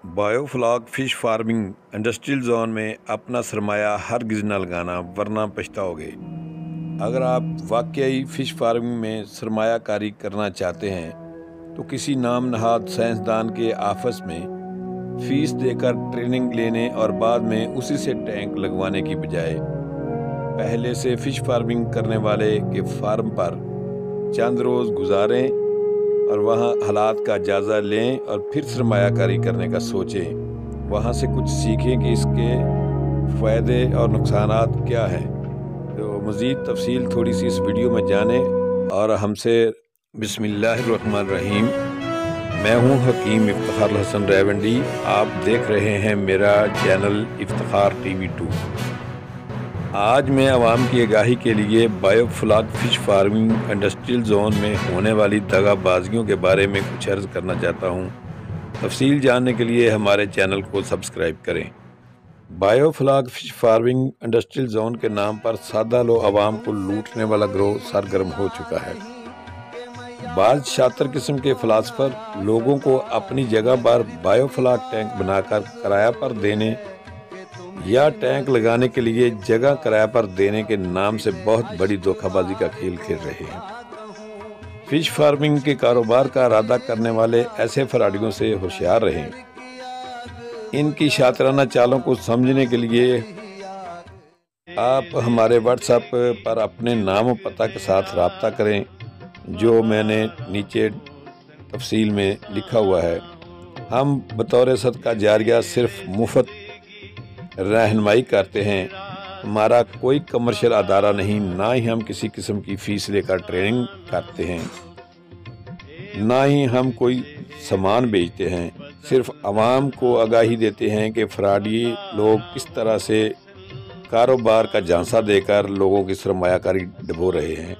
Biofloc fish farming industrial zone में अपना सरमाया हरगिज़ न लगाना वरना पछताओगे। अगर आप वाकई फ़िश फार्मिंग में सरमाया कारी करना चाहते हैं तो किसी नाम नहाद साइंसदान के ऑफिस में फ़ीस देकर ट्रेनिंग लेने और बाद में उसी से टैंक लगवाने की बजाय पहले से फ़िश फार्मिंग करने वाले के फार्म पर चंद रोज़ गुजारें और वहाँ हालात का जायज़ा लें और फिर सरमायाकारी करने का सोचें। वहाँ से कुछ सीखें कि इसके फ़ायदे और नुकसानात क्या हैं। तो मज़ीद तफसील थोड़ी सी इस वीडियो में जानें और हमसे बिस्मिल्लाहिर्रहमानिर्रहीम। मैं हूँ हकीम इफ्तिखार हसन रावंडी। आप देख रहे हैं मेरा चैनल इफ्तिखार TV 2। आज मैं आवाम की आगाही के लिए biofloc fish farming industrial zone में होने वाली दगाबाजियों के बारे में कुछ अर्ज़ करना चाहता हूँ। तफसील जानने के लिए हमारे चैनल को सब्सक्राइब करें। Biofloc fish farming industrial zone के नाम पर सादा लो आवाम को लूटने वाला गिरोह सरगर्म हो चुका है। बाज़ शातिर किस्म के फ़िलासफ़र लोगों को अपनी जगह पर बायोफ्लॉक टैंक बनाकर किराया पर देने या टैंक लगाने के लिए जगह किराया पर देने के नाम से बहुत बड़ी धोखाबाजी का खेल खेल रहे हैं। फ़िश फार्मिंग के कारोबार का इरादा करने वाले ऐसे फराडियों से होशियार रहें। इनकी शातिराना चालों को समझने के लिए आप हमारे व्हाट्सएप पर अपने नाम और पता के साथ रब्ता करें, जो मैंने नीचे तफसील में लिखा हुआ है। हम बतौर सदका जारिया सिर्फ मुफ्त रहनुमाई करते हैं। हमारा कोई कमर्शियल अदारा नहीं, ना ही हम किसी किस्म की फ़ीस लेकर ट्रेनिंग करते हैं, ना ही हम कोई सामान बेचते हैं। सिर्फ आवाम को आगाही देते हैं कि फ्रॉडी लोग किस तरह से कारोबार का झांसा देकर लोगों की सरमायाकारी डुबो रहे हैं।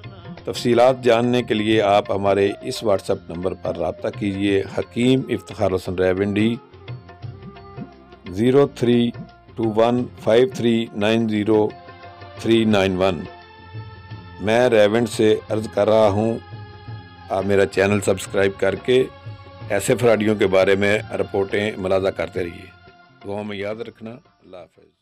तफसीलात जानने के लिए आप हमारे इस व्हाट्सएप नंबर पर रब्ता कीजिए। हकीम इफ्तिखार हसन रावंडी 03215390 मैं रेवेंट से अर्ज़ कर रहा हूँ। आप मेरा चैनल सब्सक्राइब करके ऐसे फ्रॉडियों के बारे में रिपोर्टें मुलाजा करते रहिए। दुआ में याद रखना। अल्लाह हाफ़िज़।